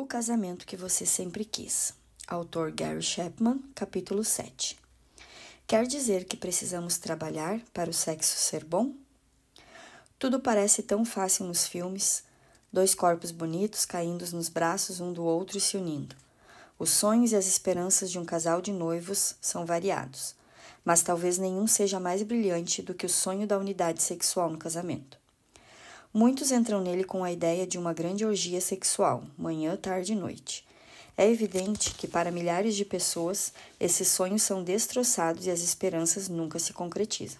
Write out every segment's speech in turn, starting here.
O casamento que você sempre quis. Autor Gary Chapman, capítulo 7. Quer dizer que precisamos trabalhar para o sexo ser bom? Tudo parece tão fácil nos filmes, dois corpos bonitos caindo nos braços um do outro e se unindo. Os sonhos e as esperanças de um casal de noivos são variados, mas talvez nenhum seja mais brilhante do que o sonho da unidade sexual no casamento. Muitos entram nele com a ideia de uma grande orgia sexual, manhã, tarde e noite. É evidente que para milhares de pessoas, esses sonhos são destroçados e as esperanças nunca se concretizam.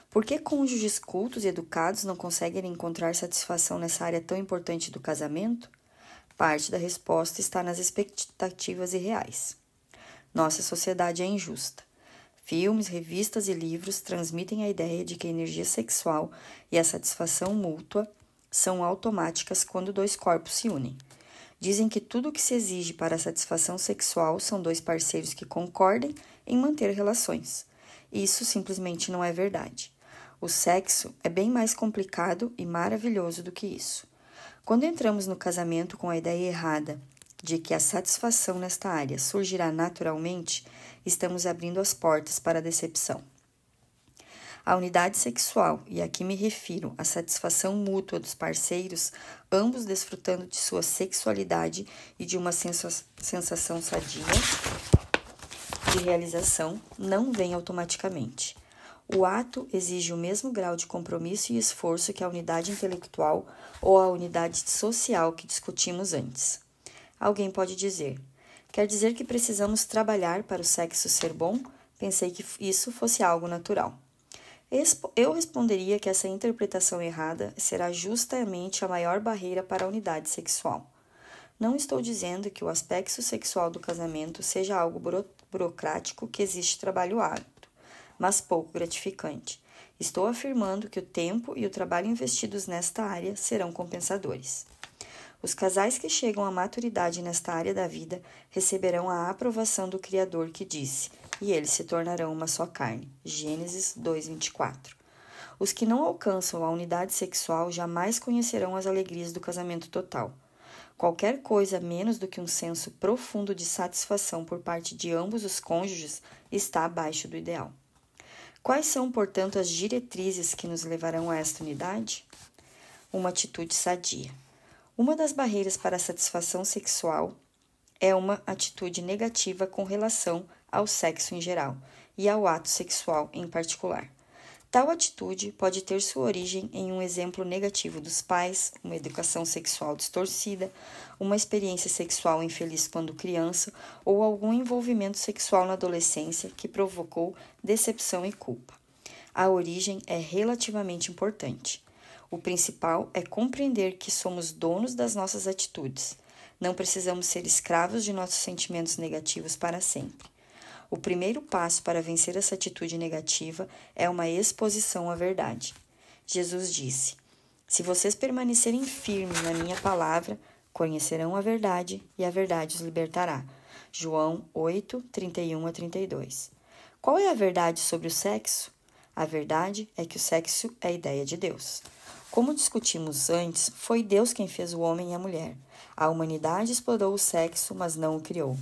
Por que cônjuges cultos e educados não conseguem encontrar satisfação nessa área tão importante do casamento? Parte da resposta está nas expectativas irreais. Nossa sociedade é injusta. Filmes, revistas e livros transmitem a ideia de que a energia sexual e a satisfação mútua são automáticas quando dois corpos se unem. Dizem que tudo o que se exige para a satisfação sexual são dois parceiros que concordem em manter relações. Isso simplesmente não é verdade. O sexo é bem mais complicado e maravilhoso do que isso. Quando entramos no casamento com a ideia errada de que a satisfação nesta área surgirá naturalmente, estamos abrindo as portas para a decepção. A unidade sexual, e aqui me refiro à satisfação mútua dos parceiros, ambos desfrutando de sua sexualidade e de uma sensação sadia de realização, não vem automaticamente. O ato exige o mesmo grau de compromisso e esforço que a unidade intelectual ou a unidade social que discutimos antes. Alguém pode dizer, quer dizer que precisamos trabalhar para o sexo ser bom? Pensei que isso fosse algo natural. Eu responderia que essa interpretação errada será justamente a maior barreira para a unidade sexual. Não estou dizendo que o aspecto sexual do casamento seja algo burocrático que exige trabalho árduo, mas pouco gratificante. Estou afirmando que o tempo e o trabalho investidos nesta área serão compensadores. Os casais que chegam à maturidade nesta área da vida receberão a aprovação do Criador que disse, e eles se tornarão uma só carne. Gênesis 2:24. Os que não alcançam a unidade sexual jamais conhecerão as alegrias do casamento total. Qualquer coisa menos do que um senso profundo de satisfação por parte de ambos os cônjuges está abaixo do ideal. Quais são, portanto, as diretrizes que nos levarão a esta unidade? Uma atitude sadia. Uma das barreiras para a satisfação sexual é uma atitude negativa com relação ao sexo em geral e ao ato sexual em particular. Tal atitude pode ter sua origem em um exemplo negativo dos pais, uma educação sexual distorcida, uma experiência sexual infeliz quando criança ou algum envolvimento sexual na adolescência que provocou decepção e culpa. A origem é relativamente importante. O principal é compreender que somos donos das nossas atitudes. Não precisamos ser escravos de nossos sentimentos negativos para sempre. O primeiro passo para vencer essa atitude negativa é uma exposição à verdade. Jesus disse, se vocês permanecerem firmes na minha palavra, conhecerão a verdade e a verdade os libertará. João 8, 31-32. Qual é a verdade sobre o sexo? A verdade é que o sexo é a ideia de Deus. Como discutimos antes, foi Deus quem fez o homem e a mulher. A humanidade explorou o sexo, mas não o criou.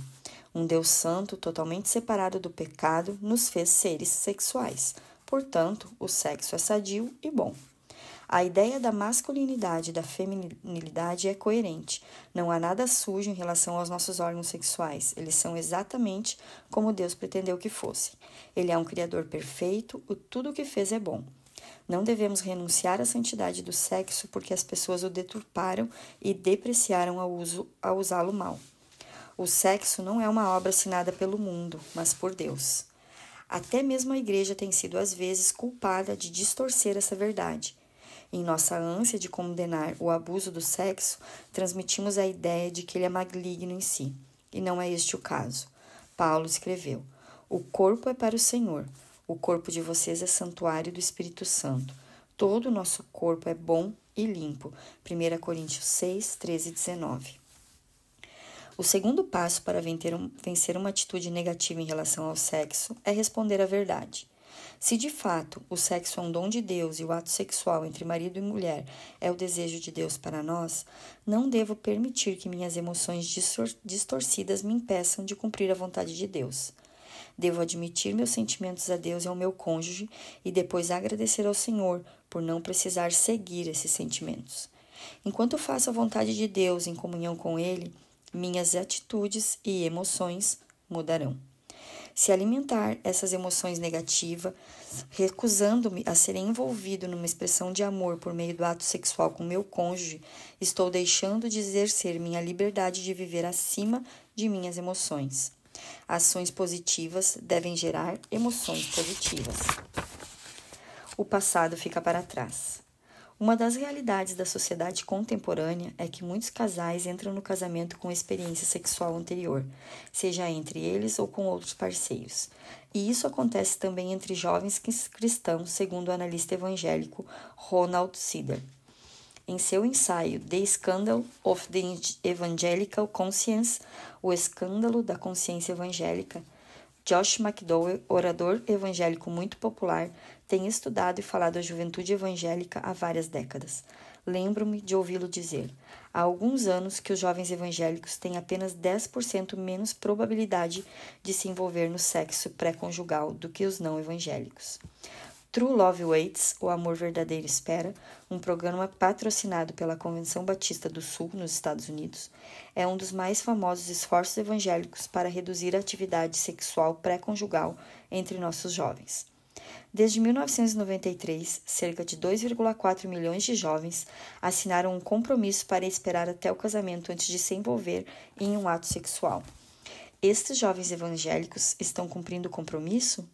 Um Deus santo, totalmente separado do pecado, nos fez seres sexuais. Portanto, o sexo é sadio e bom. A ideia da masculinidade e da feminilidade é coerente. Não há nada sujo em relação aos nossos órgãos sexuais. Eles são exatamente como Deus pretendeu que fossem. Ele é um Criador perfeito, tudo o que fez é bom. Não devemos renunciar à santidade do sexo porque as pessoas o deturparam e depreciaram ao usá-lo mal. O sexo não é uma obra assinada pelo mundo, mas por Deus. Até mesmo a igreja tem sido às vezes culpada de distorcer essa verdade. Em nossa ânsia de condenar o abuso do sexo, transmitimos a ideia de que ele é maligno em si, e não é este o caso. Paulo escreveu, o corpo é para o Senhor. O corpo de vocês é santuário do Espírito Santo. Todo o nosso corpo é bom e limpo. 1 Coríntios 6, 13 e 19. O segundo passo para vencer uma atitude negativa em relação ao sexo é responder à verdade. Se de fato o sexo é um dom de Deus e o ato sexual entre marido e mulher é o desejo de Deus para nós, não devo permitir que minhas emoções distorcidas me impeçam de cumprir a vontade de Deus. Devo admitir meus sentimentos a Deus e ao meu cônjuge e depois agradecer ao Senhor por não precisar seguir esses sentimentos. Enquanto faço a vontade de Deus em comunhão com Ele, minhas atitudes e emoções mudarão. Se alimentar essas emoções negativas, recusando-me a ser envolvido numa expressão de amor por meio do ato sexual com meu cônjuge, estou deixando de exercer minha liberdade de viver acima de minhas emoções. Ações positivas devem gerar emoções positivas. O passado fica para trás. Uma das realidades da sociedade contemporânea é que muitos casais entram no casamento com experiência sexual anterior, seja entre eles ou com outros parceiros. E isso acontece também entre jovens cristãos, segundo o analista evangélico Ronald Sider. Em seu ensaio The Scandal of the Evangelical Conscience, o escândalo da consciência evangélica, Josh McDowell, orador evangélico muito popular, tem estudado e falado a juventude evangélica há várias décadas. Lembro-me de ouvi-lo dizer, há alguns anos, que os jovens evangélicos têm apenas 10% menos probabilidade de se envolver no sexo pré-conjugal do que os não evangélicos. True Love Waits, O Amor Verdadeiro Espera, um programa patrocinado pela Convenção Batista do Sul, nos Estados Unidos, é um dos mais famosos esforços evangélicos para reduzir a atividade sexual pré-conjugal entre nossos jovens. Desde 1993, cerca de 2,4 milhões de jovens assinaram um compromisso para esperar até o casamento antes de se envolver em um ato sexual. Estes jovens evangélicos estão cumprindo o compromisso?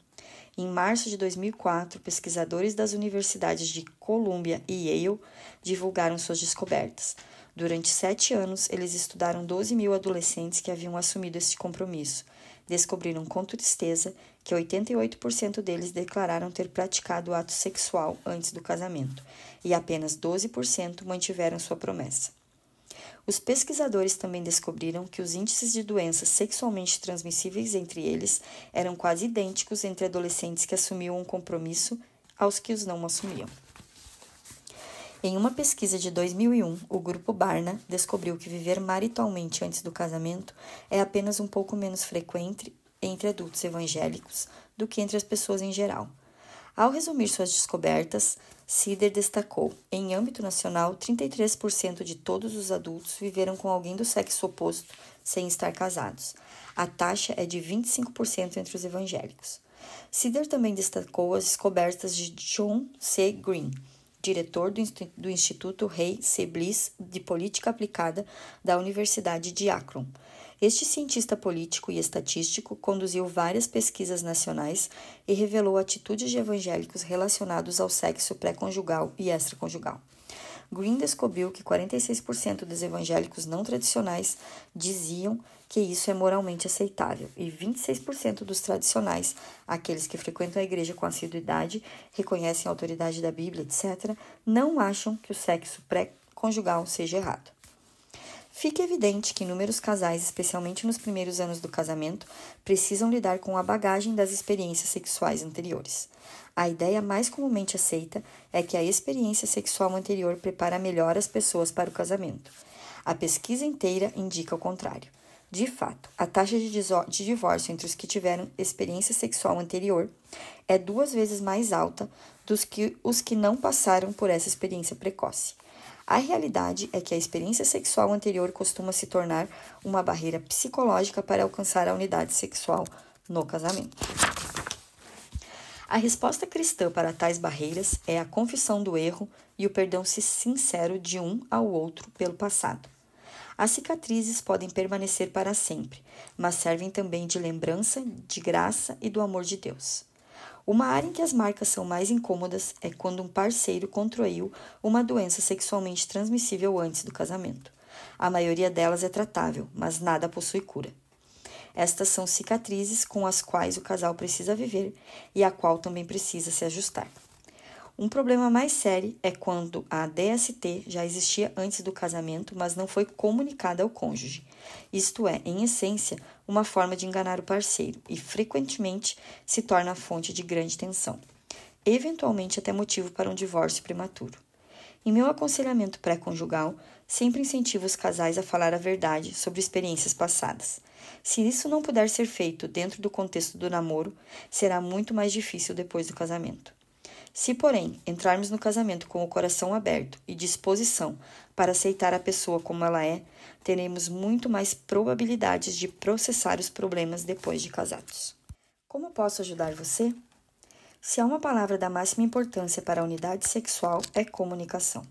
Em março de 2004, pesquisadores das universidades de Columbia e Yale divulgaram suas descobertas. Durante 7 anos, eles estudaram 12 mil adolescentes que haviam assumido esse compromisso. Descobriram com tristeza que 88% deles declararam ter praticado ato sexual antes do casamento e apenas 12% mantiveram sua promessa. Os pesquisadores também descobriram que os índices de doenças sexualmente transmissíveis entre eles eram quase idênticos entre adolescentes que assumiam um compromisso aos que os não assumiam. Em uma pesquisa de 2001, o grupo Barna descobriu que viver maritalmente antes do casamento é apenas um pouco menos frequente entre adultos evangélicos do que entre as pessoas em geral. Ao resumir suas descobertas, Sider destacou: em âmbito nacional, 33% de todos os adultos viveram com alguém do sexo oposto sem estar casados. A taxa é de 25% entre os evangélicos. Sider também destacou as descobertas de John C. Green, diretor do Instituto Ray C. Bliss de Política Aplicada da Universidade de Akron. Este cientista político e estatístico conduziu várias pesquisas nacionais e revelou atitudes de evangélicos relacionados ao sexo pré-conjugal e extraconjugal. Green descobriu que 46% dos evangélicos não tradicionais diziam que isso é moralmente aceitável e 26% dos tradicionais, aqueles que frequentam a igreja com assiduidade, reconhecem a autoridade da Bíblia, etc., não acham que o sexo pré-conjugal seja errado. Fica evidente que inúmeros casais, especialmente nos primeiros anos do casamento, precisam lidar com a bagagem das experiências sexuais anteriores. A ideia mais comumente aceita é que a experiência sexual anterior prepara melhor as pessoas para o casamento. A pesquisa inteira indica o contrário. De fato, a taxa de divórcio entre os que tiveram experiência sexual anterior é 2 vezes mais alta do que os que não passaram por essa experiência precoce. A realidade é que a experiência sexual anterior costuma se tornar uma barreira psicológica para alcançar a unidade sexual no casamento. A resposta cristã para tais barreiras é a confissão do erro e o perdão sincero de um ao outro pelo passado. As cicatrizes podem permanecer para sempre, mas servem também de lembrança, de graça e do amor de Deus. Uma área em que as marcas são mais incômodas é quando um parceiro contraiu uma doença sexualmente transmissível antes do casamento. A maioria delas é tratável, mas nada possui cura. Estas são cicatrizes com as quais o casal precisa viver e a qual também precisa se ajustar. Um problema mais sério é quando a DST já existia antes do casamento, mas não foi comunicada ao cônjuge. Isto é, em essência, uma forma de enganar o parceiro e, frequentemente, se torna a fonte de grande tensão, eventualmente até motivo para um divórcio prematuro. Em meu aconselhamento pré-conjugal, sempre incentivo os casais a falar a verdade sobre experiências passadas. Se isso não puder ser feito dentro do contexto do namoro, será muito mais difícil depois do casamento. Se, porém, entrarmos no casamento com o coração aberto e disposição para aceitar a pessoa como ela é, teremos muito mais probabilidades de processar os problemas depois de casados. Como posso ajudar você? Se há uma palavra da máxima importância para a unidade sexual, é comunicação.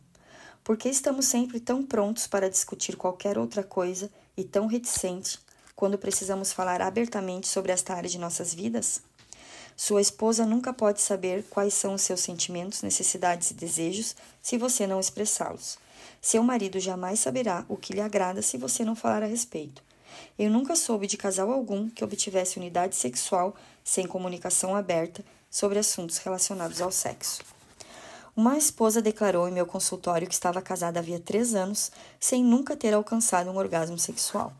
Por que estamos sempre tão prontos para discutir qualquer outra coisa e tão reticentes quando precisamos falar abertamente sobre esta área de nossas vidas? Sua esposa nunca pode saber quais são os seus sentimentos, necessidades e desejos se você não expressá-los. Seu marido jamais saberá o que lhe agrada se você não falar a respeito. Eu nunca soube de casal algum que obtivesse unidade sexual sem comunicação aberta sobre assuntos relacionados ao sexo. Uma esposa declarou em meu consultório que estava casada havia 3 anos sem nunca ter alcançado um orgasmo sexual.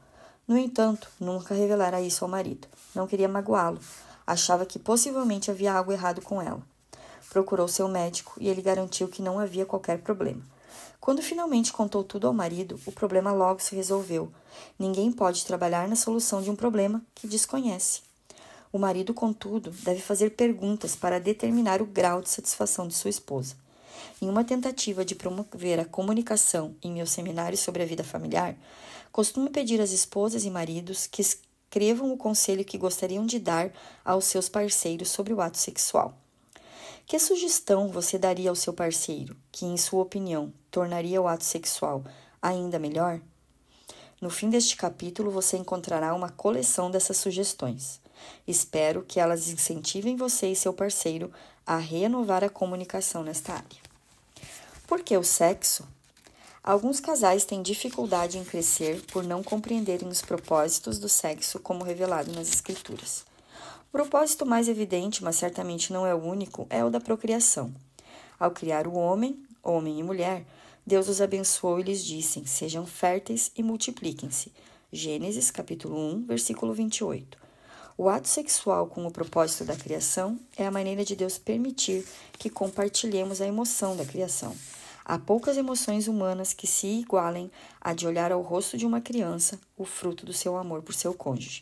No entanto, nunca revelara isso ao marido. Não queria magoá-lo. Achava que possivelmente havia algo errado com ela. Procurou seu médico e ele garantiu que não havia qualquer problema. Quando finalmente contou tudo ao marido, o problema logo se resolveu. Ninguém pode trabalhar na solução de um problema que desconhece. O marido, contudo, deve fazer perguntas para determinar o grau de satisfação de sua esposa. Em uma tentativa de promover a comunicação em meu seminário sobre a vida familiar, costumo pedir às esposas e maridos que escrevam o conselho que gostariam de dar aos seus parceiros sobre o ato sexual. Que sugestão você daria ao seu parceiro que, em sua opinião, tornaria o ato sexual ainda melhor? No fim deste capítulo, você encontrará uma coleção dessas sugestões. Espero que elas incentivem você e seu parceiro a renovar a comunicação nesta área. Por que o sexo? Alguns casais têm dificuldade em crescer por não compreenderem os propósitos do sexo como revelado nas Escrituras. O propósito mais evidente, mas certamente não é o único, é o da procriação. Ao criar o homem e mulher, Deus os abençoou e lhes disse: sejam férteis e multipliquem-se. Gênesis capítulo 1, versículo 28. O ato sexual com o propósito da criação é a maneira de Deus permitir que compartilhemos a emoção da criação. Há poucas emoções humanas que se igualem à de olhar ao rosto de uma criança, o fruto do seu amor por seu cônjuge.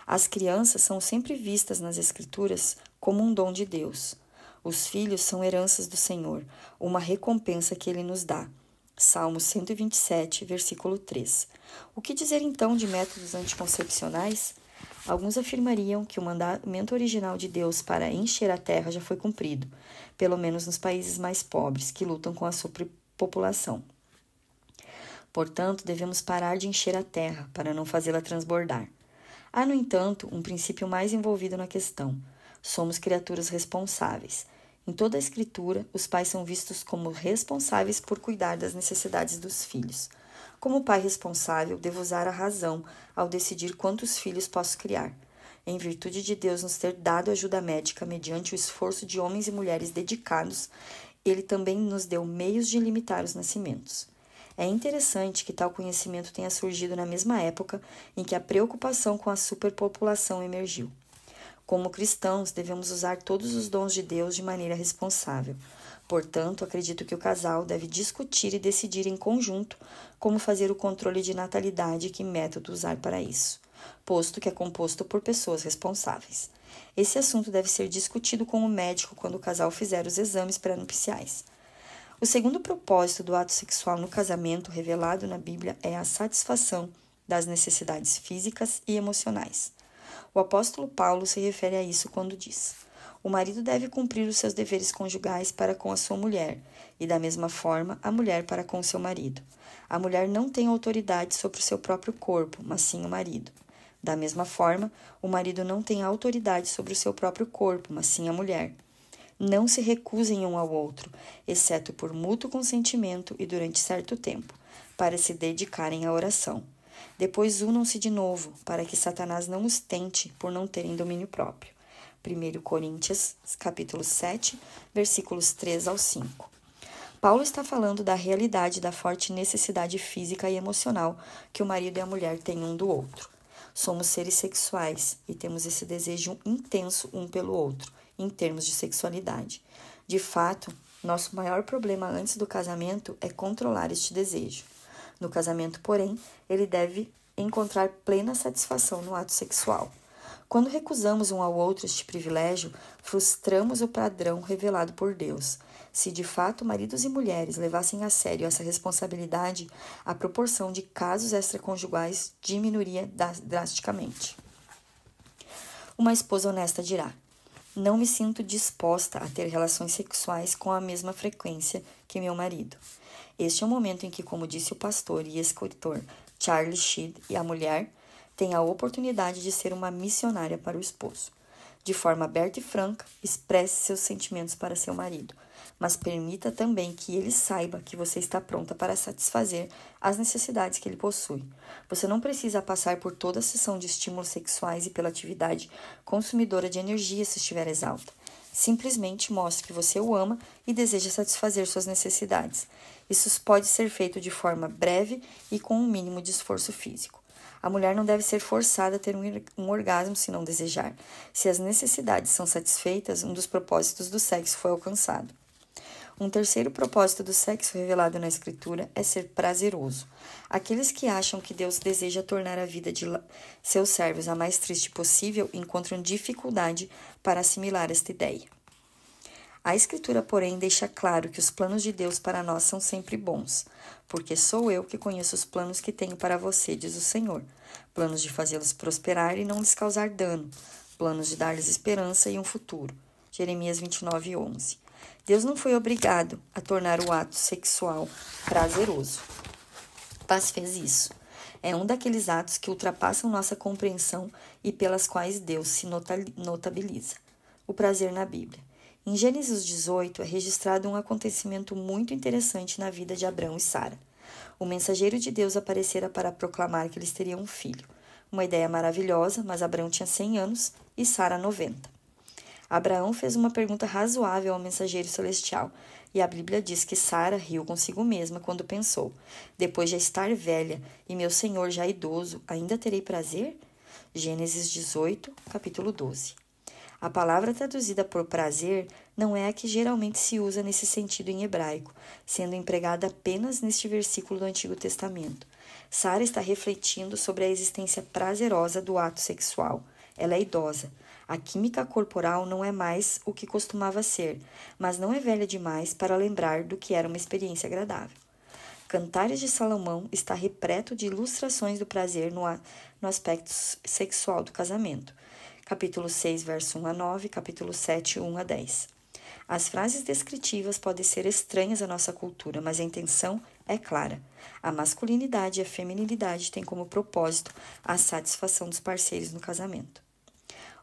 As crianças são sempre vistas nas Escrituras como um dom de Deus. Os filhos são heranças do Senhor, uma recompensa que Ele nos dá. Salmo 127, versículo 3. O que dizer então de métodos anticoncepcionais? Alguns afirmariam que o mandamento original de Deus para encher a terra já foi cumprido, pelo menos nos países mais pobres, que lutam com a superpopulação. Portanto, devemos parar de encher a terra para não fazê-la transbordar. Há, no entanto, um princípio mais envolvido na questão. Somos criaturas responsáveis. Em toda a Escritura, os pais são vistos como responsáveis por cuidar das necessidades dos filhos. Como pai responsável, devo usar a razão ao decidir quantos filhos posso criar. Em virtude de Deus nos ter dado ajuda médica mediante o esforço de homens e mulheres dedicados, Ele também nos deu meios de limitar os nascimentos. É interessante que tal conhecimento tenha surgido na mesma época em que a preocupação com a superpopulação emergiu. Como cristãos, devemos usar todos os dons de Deus de maneira responsável. Portanto, acredito que o casal deve discutir e decidir em conjunto como fazer o controle de natalidade e que método usar para isso, posto que é composto por pessoas responsáveis. Esse assunto deve ser discutido com o médico quando o casal fizer os exames pré-nupciais. O segundo propósito do ato sexual no casamento revelado na Bíblia é a satisfação das necessidades físicas e emocionais. O apóstolo Paulo se refere a isso quando diz: o marido deve cumprir os seus deveres conjugais para com a sua mulher, e da mesma forma a mulher para com o seu marido. A mulher não tem autoridade sobre o seu próprio corpo, mas sim o marido. Da mesma forma, o marido não tem autoridade sobre o seu próprio corpo, mas sim a mulher. Não se recusem um ao outro, exceto por mútuo consentimento e durante certo tempo, para se dedicarem à oração. Depois unam-se de novo, para que Satanás não os tente por não terem domínio próprio. 1 Coríntios, capítulo 7, versículos 3 ao 5. Paulo está falando da realidade da forte necessidade física e emocional que o marido e a mulher têm um do outro. Somos seres sexuais e temos esse desejo intenso um pelo outro, em termos de sexualidade. De fato, nosso maior problema antes do casamento é controlar este desejo. No casamento, porém, ele deve encontrar plena satisfação no ato sexual. Quando recusamos um ao outro este privilégio, frustramos o padrão revelado por Deus. Se de fato maridos e mulheres levassem a sério essa responsabilidade, a proporção de casos extraconjugais diminuiria drasticamente. Uma esposa honesta dirá: não me sinto disposta a ter relações sexuais com a mesma frequência que meu marido. Este é o momento em que, como disse o pastor e escritor Charles Sheed, e a mulher tem a oportunidade de ser uma missionária para o esposo. De forma aberta e franca, expresse seus sentimentos para seu marido, mas permita também que ele saiba que você está pronta para satisfazer as necessidades que ele possui. Você não precisa passar por toda a sessão de estímulos sexuais e pela atividade consumidora de energia se estiver exausta. Simplesmente mostre que você o ama e deseja satisfazer suas necessidades. Isso pode ser feito de forma breve e com um mínimo de esforço físico. A mulher não deve ser forçada a ter um orgasmo se não desejar. Se as necessidades são satisfeitas, um dos propósitos do sexo foi alcançado. Um terceiro propósito do sexo revelado na Escritura é ser prazeroso. Aqueles que acham que Deus deseja tornar a vida de seus servos a mais triste possível encontram dificuldade para assimilar esta ideia. A Escritura, porém, deixa claro que os planos de Deus para nós são sempre bons, porque sou eu que conheço os planos que tenho para você, diz o Senhor, planos de fazê-los prosperar e não lhes causar dano, planos de dar-lhes esperança e um futuro. Jeremias 29:11. Deus não foi obrigado a tornar o ato sexual prazeroso, mas fez isso. É um daqueles atos que ultrapassam nossa compreensão e pelas quais Deus se notabiliza. O prazer na Bíblia. Em Gênesis 18 é registrado um acontecimento muito interessante na vida de Abrão e Sara. O mensageiro de Deus aparecera para proclamar que eles teriam um filho. Uma ideia maravilhosa, mas Abrão tinha 100 anos e Sara 90. Abraão fez uma pergunta razoável ao mensageiro celestial, e a Bíblia diz que Sara riu consigo mesma quando pensou: depois de estar velha e meu senhor já idoso, ainda terei prazer? Gênesis 18, capítulo 12. A palavra traduzida por prazer não é a que geralmente se usa nesse sentido em hebraico, sendo empregada apenas neste versículo do Antigo Testamento. Sara está refletindo sobre a existência prazerosa do ato sexual. Ela é idosa. A química corporal não é mais o que costumava ser, mas não é velha demais para lembrar do que era uma experiência agradável. Cantares de Salomão está repleto de ilustrações do prazer no aspecto sexual do casamento. Capítulo 6, verso 1 a 9, capítulo 7, 1 a 10. As frases descritivas podem ser estranhas à nossa cultura, mas a intenção é clara. A masculinidade e a feminilidade têm como propósito a satisfação dos parceiros no casamento.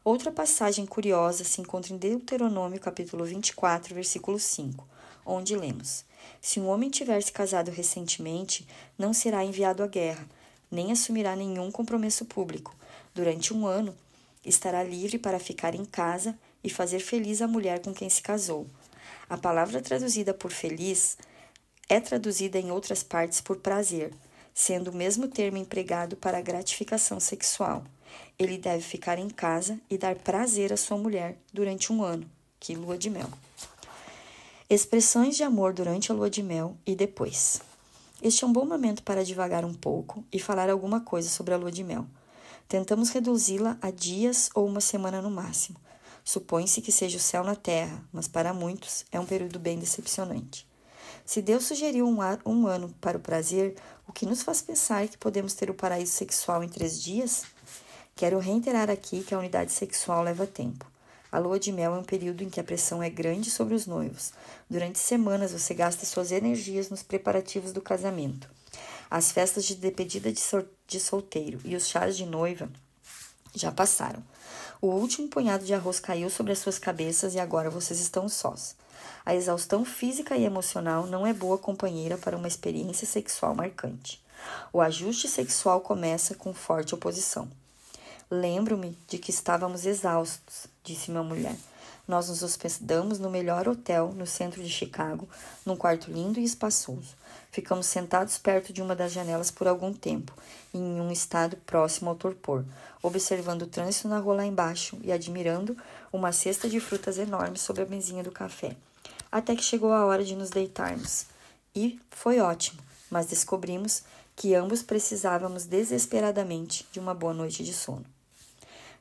Outra passagem curiosa se encontra em Deuteronômio, capítulo 24, versículo 5, onde lemos: se um homem tiver se casado recentemente, não será enviado à guerra, nem assumirá nenhum compromisso público. Durante um ano, estará livre para ficar em casa e fazer feliz a mulher com quem se casou. A palavra traduzida por feliz é traduzida em outras partes por prazer, sendo o mesmo termo empregado para a gratificação sexual. Ele deve ficar em casa e dar prazer à sua mulher durante um ano, que lua de mel. Expressões de amor durante a lua de mel e depois. Este é um bom momento para divagar um pouco e falar alguma coisa sobre a lua de mel. Tentamos reduzi-la a dias ou uma semana no máximo. Supõe-se que seja o céu na terra, mas para muitos é um período bem decepcionante. Se Deus sugeriu um ano para o prazer, o que nos faz pensar que podemos ter o paraíso sexual em 3 dias? Quero reiterar aqui que a unidade sexual leva tempo. A lua de mel é um período em que a pressão é grande sobre os noivos. Durante semanas você gasta suas energias nos preparativos do casamento. As festas de despedida de solteiro e os chás de noiva já passaram. O último punhado de arroz caiu sobre as suas cabeças e agora vocês estão sós. A exaustão física e emocional não é boa companheira para uma experiência sexual marcante. O ajuste sexual começa com forte oposição. Lembro-me de que estávamos exaustos, disse minha mulher. Nós nos hospedamos no melhor hotel no centro de Chicago, num quarto lindo e espaçoso. Ficamos sentados perto de uma das janelas por algum tempo, em um estado próximo ao torpor, observando o trânsito na rua lá embaixo e admirando uma cesta de frutas enorme sobre a mesinha do café. Até que chegou a hora de nos deitarmos. E foi ótimo, mas descobrimos que ambos precisávamos desesperadamente de uma boa noite de sono.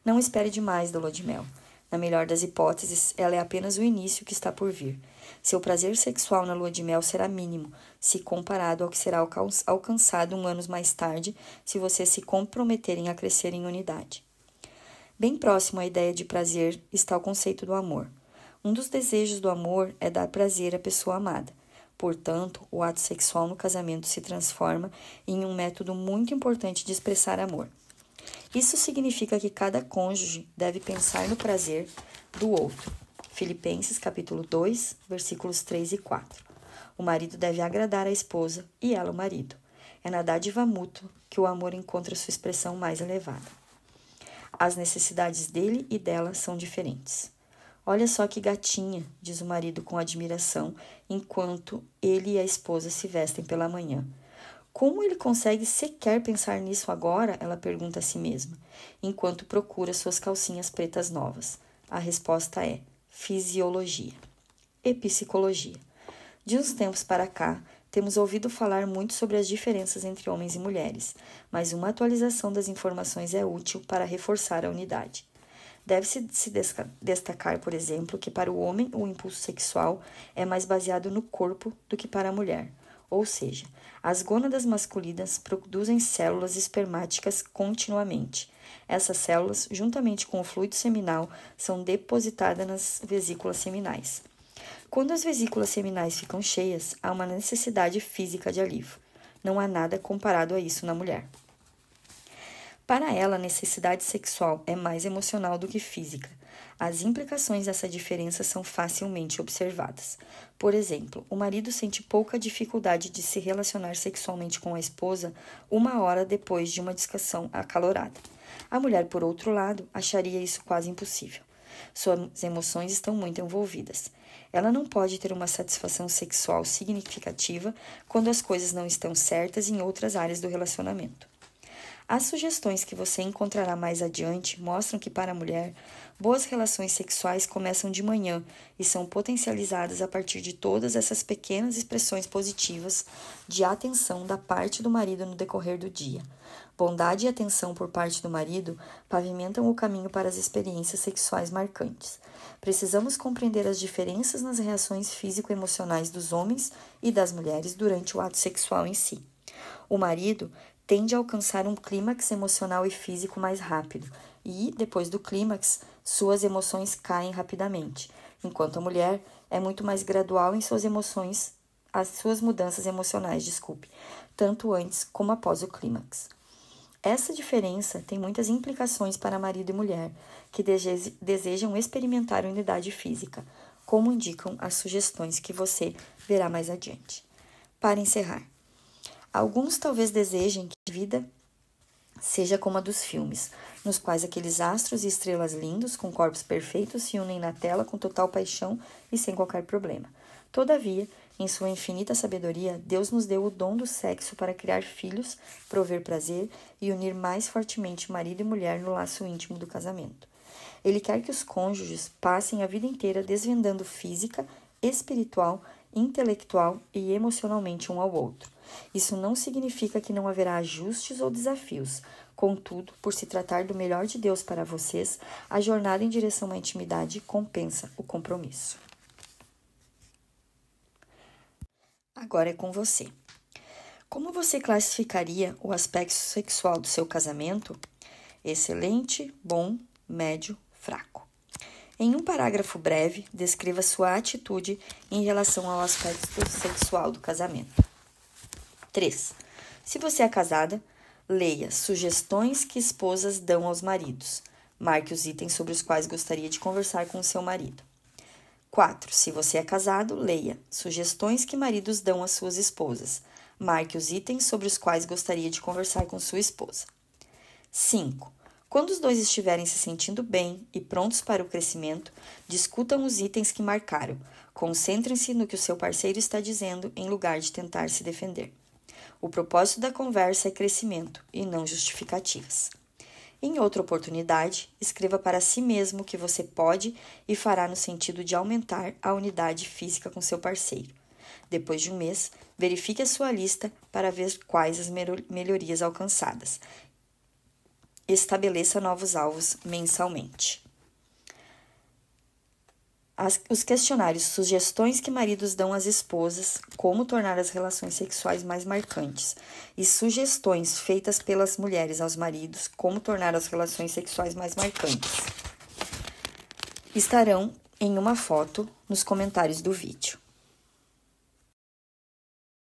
Não espere demais da lua de mel. Na melhor das hipóteses, ela é apenas o início que está por vir. Seu prazer sexual na lua de mel será mínimo, se comparado ao que será alcançado anos mais tarde, se vocês se comprometerem a crescer em unidade. Bem próximo à ideia de prazer está o conceito do amor. Um dos desejos do amor é dar prazer à pessoa amada. Portanto, o ato sexual no casamento se transforma em um método muito importante de expressar amor. Isso significa que cada cônjuge deve pensar no prazer do outro. Filipenses capítulo 2, versículos 3 e 4. O marido deve agradar a esposa e ela o marido. É na dádiva mútua que o amor encontra sua expressão mais elevada. As necessidades dele e dela são diferentes. Olha só que gatinha, diz o marido com admiração, enquanto ele e a esposa se vestem pela manhã. Como ele consegue sequer pensar nisso agora? Ela pergunta a si mesma, enquanto procura suas calcinhas pretas novas. A resposta é fisiologia e psicologia. De uns tempos para cá, temos ouvido falar muito sobre as diferenças entre homens e mulheres, mas uma atualização das informações é útil para reforçar a unidade. Deve-se destacar, por exemplo, que para o homem o impulso sexual é mais baseado no corpo do que para a mulher. Ou seja, as gônadas masculinas produzem células espermáticas continuamente. Essas células, juntamente com o fluido seminal, são depositadas nas vesículas seminais. Quando as vesículas seminais ficam cheias, há uma necessidade física de alívio. Não há nada comparado a isso na mulher. Para ela, a necessidade sexual é mais emocional do que física. As implicações dessa diferença são facilmente observadas. Por exemplo, o marido sente pouca dificuldade de se relacionar sexualmente com a esposa 1 hora depois de uma discussão acalorada. A mulher, por outro lado, acharia isso quase impossível. Suas emoções estão muito envolvidas. Ela não pode ter uma satisfação sexual significativa quando as coisas não estão certas em outras áreas do relacionamento. As sugestões que você encontrará mais adiante mostram que, para a mulher, boas relações sexuais começam de manhã e são potencializadas a partir de todas essas pequenas expressões positivas de atenção da parte do marido no decorrer do dia. Bondade e atenção por parte do marido pavimentam o caminho para as experiências sexuais marcantes. Precisamos compreender as diferenças nas reações físico-emocionais dos homens e das mulheres durante o ato sexual em si. O marido tende a alcançar um clímax emocional e físico mais rápido e, depois do clímax, suas emoções caem rapidamente, enquanto a mulher é muito mais gradual em suas mudanças emocionais, tanto antes como após o clímax. Essa diferença tem muitas implicações para marido e mulher que desejam experimentar a unidade física, como indicam as sugestões que você verá mais adiante. Para encerrar, alguns talvez desejem que a vida seja como a dos filmes, nos quais aqueles astros e estrelas lindos, com corpos perfeitos, se unem na tela com total paixão e sem qualquer problema. Todavia, em sua infinita sabedoria, Deus nos deu o dom do sexo para criar filhos, prover prazer e unir mais fortemente marido e mulher no laço íntimo do casamento. Ele quer que os cônjuges passem a vida inteira desvendando física, espiritual, intelectual e emocionalmente um ao outro. Isso não significa que não haverá ajustes ou desafios. Contudo, por se tratar do melhor de Deus para vocês, a jornada em direção à intimidade compensa o compromisso. Agora é com você. Como você classificaria o aspecto sexual do seu casamento? Excelente, bom, médio, fraco. Em um parágrafo breve, descreva sua atitude em relação ao aspecto sexual do casamento. 3. Se você é casada, leia sugestões que esposas dão aos maridos. Marque os itens sobre os quais gostaria de conversar com o seu marido. 4. Se você é casado, leia sugestões que maridos dão às suas esposas. Marque os itens sobre os quais gostaria de conversar com sua esposa. 5. Quando os dois estiverem se sentindo bem e prontos para o crescimento, discutam os itens que marcaram. Concentrem-se no que o seu parceiro está dizendo em lugar de tentar se defender. O propósito da conversa é crescimento e não justificativas. Em outra oportunidade, escreva para si mesmo o que você pode e fará no sentido de aumentar a unidade física com seu parceiro. Depois de um mês, verifique a sua lista para ver quais as melhorias alcançadas. Estabeleça novos alvos mensalmente. Os questionários Sugestões que maridos dão às esposas, como tornar as relações sexuais mais marcantes, e Sugestões feitas pelas mulheres aos maridos, como tornar as relações sexuais mais marcantes, estarão em uma foto nos comentários do vídeo.